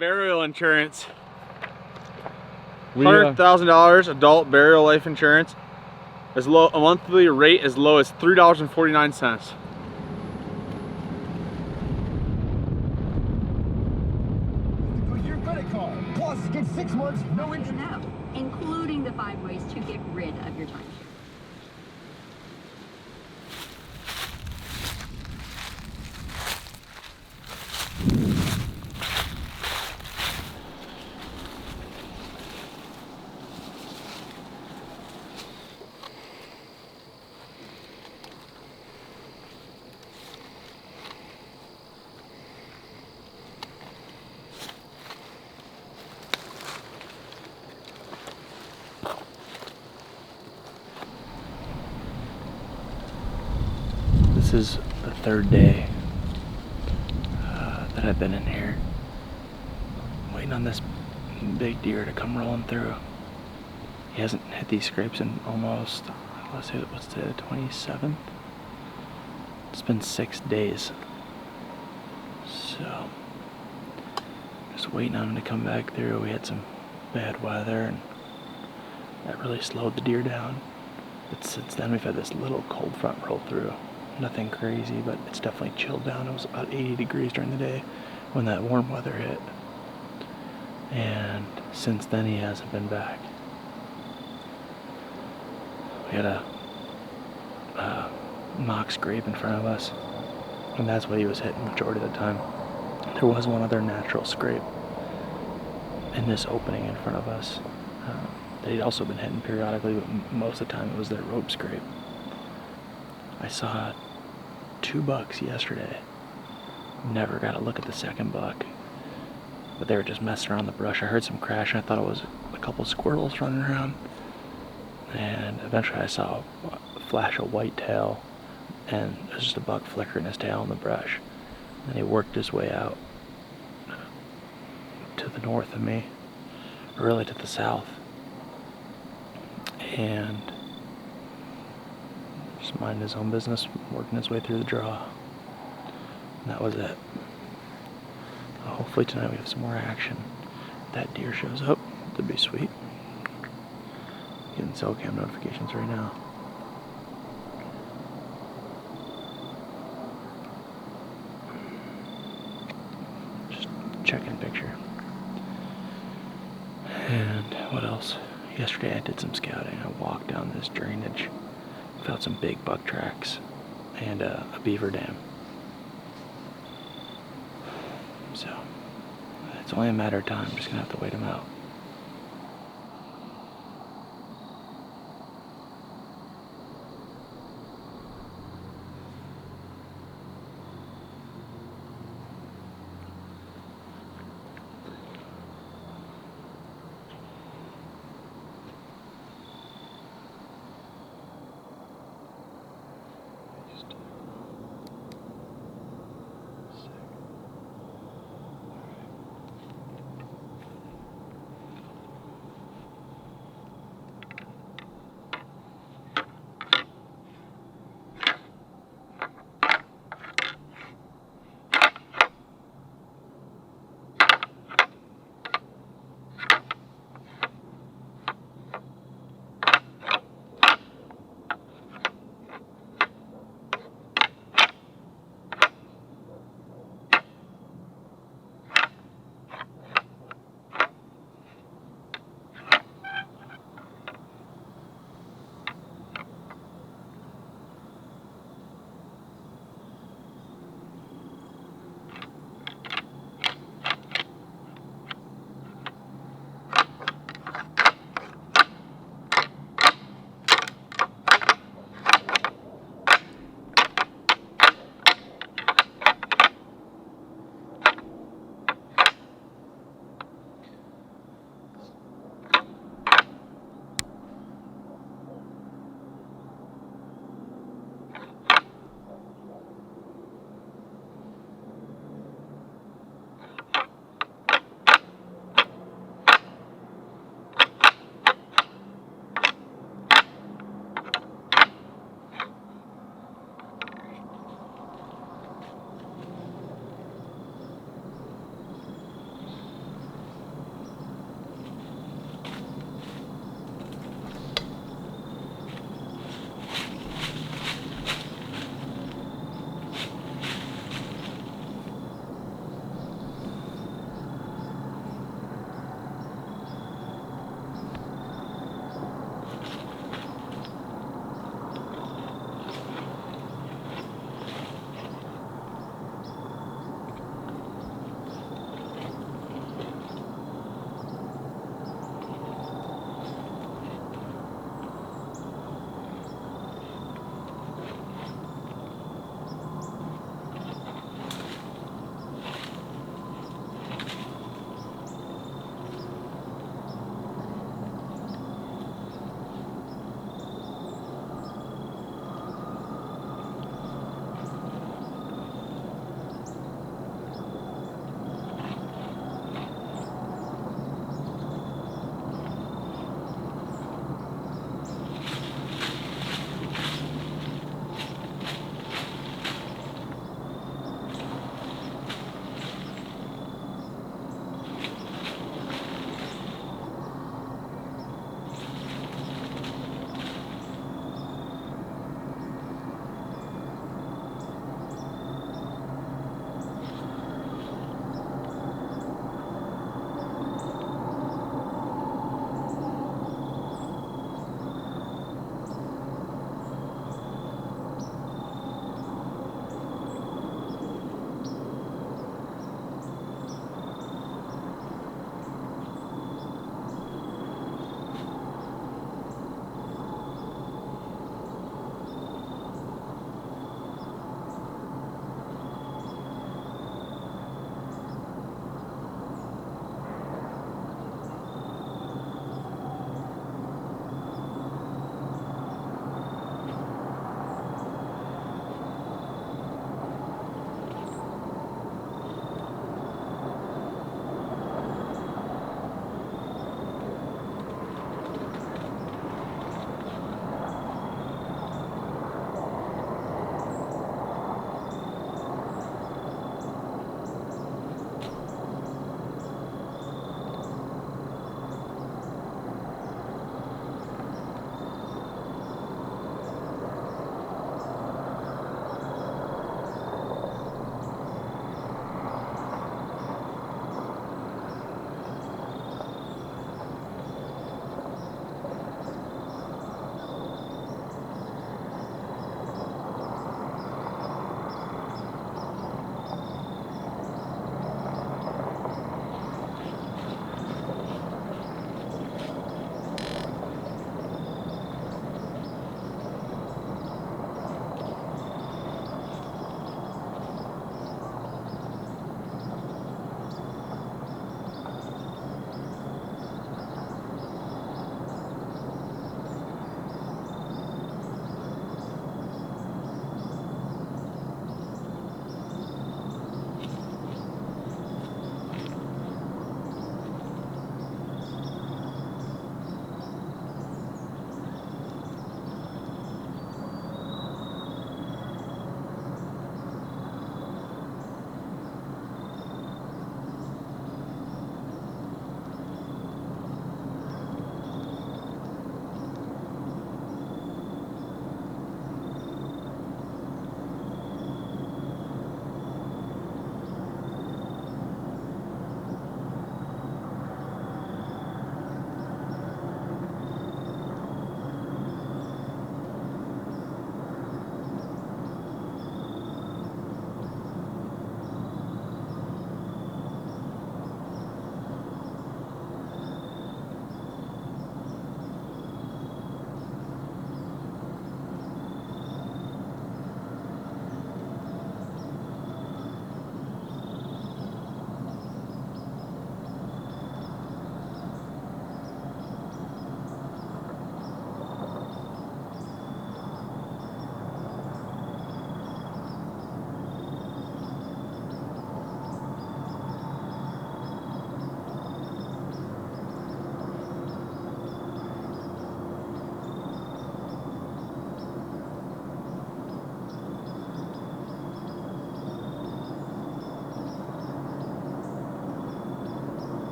Burial insurance. $100,000 adult burial life insurance. As low, a monthly rate as low as $3.49. Your credit card. Plus, get 6 months, no interest. No, including the 5 ways to get rid of your timeshare. This is the 3rd day that I've been in here, waiting on this big deer to come rolling through. He hasn't hit these scrapes in almost, let's say, what's the 27th? It's been 6 days. So, just waiting on him to come back through. We had some bad weather and that really slowed the deer down. But since then we've had this little cold front roll through. Nothing crazy, but it's definitely chilled down. It was about 80 degrees during the day when that warm weather hit. And since then he hasn't been back. We had a mock scrape in front of us, and that's what he was hitting majority of the time. There was one other natural scrape in this opening in front of us that he'd also been hitting periodically, but most of the time it was that rope scrape. I saw 2 bucks yesterday. Never got a look at the second buck, but they were just messing around the brush. I heard some crashing. I thought it was a couple squirrels running around, and eventually I saw a flash of white tail, and it was just a buck flickering his tail in the brush. And he worked his way out to the north of me, or really to the south, and just minding his own business, working his way through the draw. And that was it. Hopefully tonight we have some more action. If that deer shows up, that'd be sweet. Getting cell cam notifications right now. Just checking picture. And what else? Yesterday I did some scouting. I walked down this drainage. Found some big buck tracks and a beaver dam. So it's only a matter of time. I'm just gonna have to wait them out.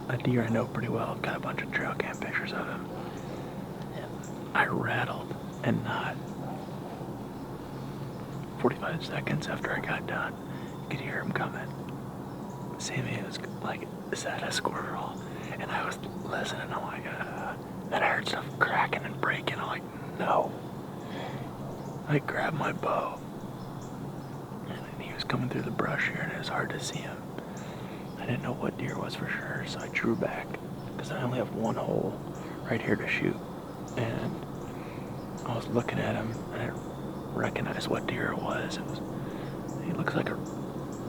a deer I know pretty well. Got a bunch of trail cam pictures of him. I rattled, and not 45 seconds after I got done, you could hear him coming. Sammy was like, is that a squirrel? And I was listening, I'm like, then I heard stuff cracking and breaking. I'm like, no. I grabbed my bow, and he was coming through the brush here, and it was hard to see him. I didn't know what deer it was for sure, so I drew back, because I only have one hole right here to shoot. And I was looking at him, and I recognized what deer it was. He looks like a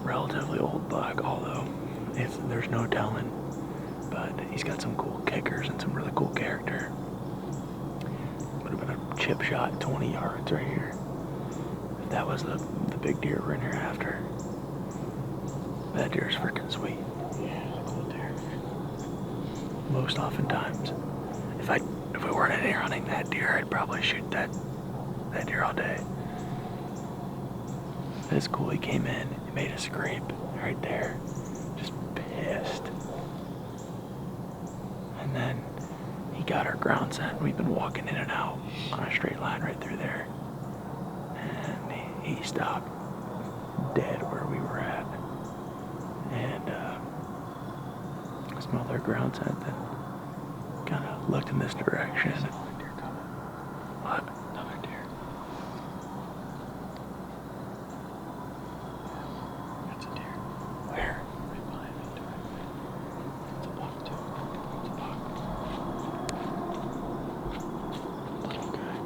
relatively old buck, although there's no telling. But he's got some cool kickers and some really cool character. Would have been a chip shot 20 yards right here. If that was the big deer we're in here after. That deer's freaking sweet. Yeah, cool deer. Most oftentimes, if we weren't in here hunting that deer, I'd probably shoot that deer all day. It's cool. He came in, he made a scrape right there, just pissed. And then he got our ground scent. We've been walking in and out on a straight line right through there, and he stopped dead where we were at, and smelled our ground scent. Then kind of looked in this direction. What? Another deer. That's a deer. Where? Right behind me. It's a buck too. It's a buck. Little guy.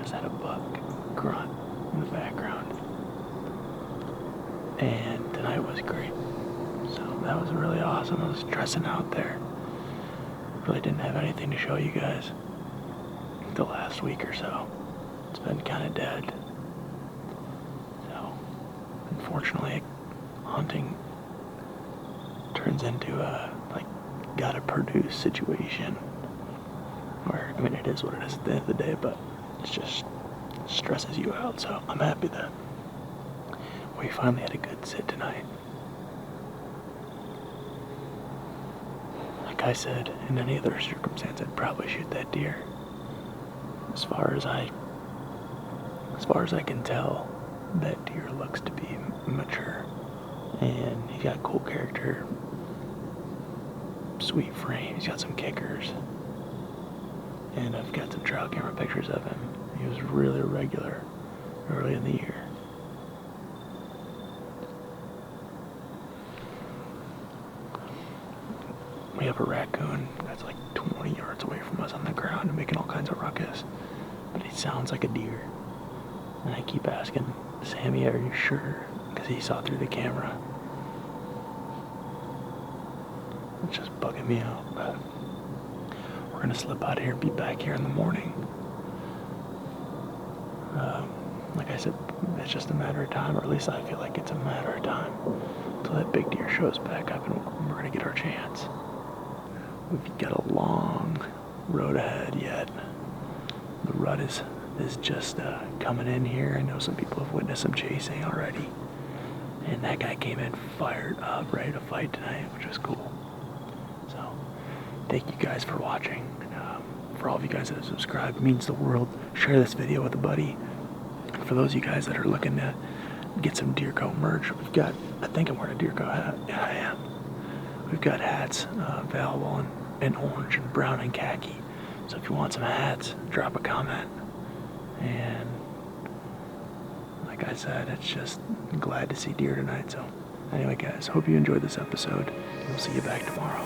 Had a buck grunt in the background, and tonight was great. So that was really awesome. I was dressing out there. Really didn't have anything to show you guys the last week or so. It's been kind of dead. So unfortunately, hunting turns into a gotta produce situation where, I mean, it is what it is at the end of the day, but it just stresses you out. So I'm happy that we finally had a good sit tonight. Like I said, in any other circumstance, I'd probably shoot that deer. As far as I can tell, that deer looks to be mature, and he's got cool character, sweet frame. He's got some kickers. And I've got some trail camera pictures of him. He was really regular early in the year. We have a raccoon that's like 20 yards away from us on the ground and making all kinds of ruckus. But he sounds like a deer. And I keep asking, Sammy, are you sure? Because he saw through the camera. It's just bugging me out, but we're gonna slip out of here and be back here in the morning. Like I said, it's just a matter of time, or at least I feel like it's a matter of time, until that big deer shows back up and we're gonna get our chance. We've got a long road ahead yet. The rut is just coming in here. I know some people have witnessed some chasing already. And that guy came in fired up, ready to fight tonight, which was cool. So, thank you guys for watching. For all of you guys that have subscribed, it means the world. Share this video with a buddy. And for those of you guys that are looking to get some deer coat merch, we've got, I think I'm wearing a deer coat hat. Yeah, I am. We've got hats available in orange and brown and khaki. So if you want some hats, drop a comment. And like I said, it's just glad to see deer tonight. So anyway, guys, hope you enjoyed this episode. We'll see you back tomorrow.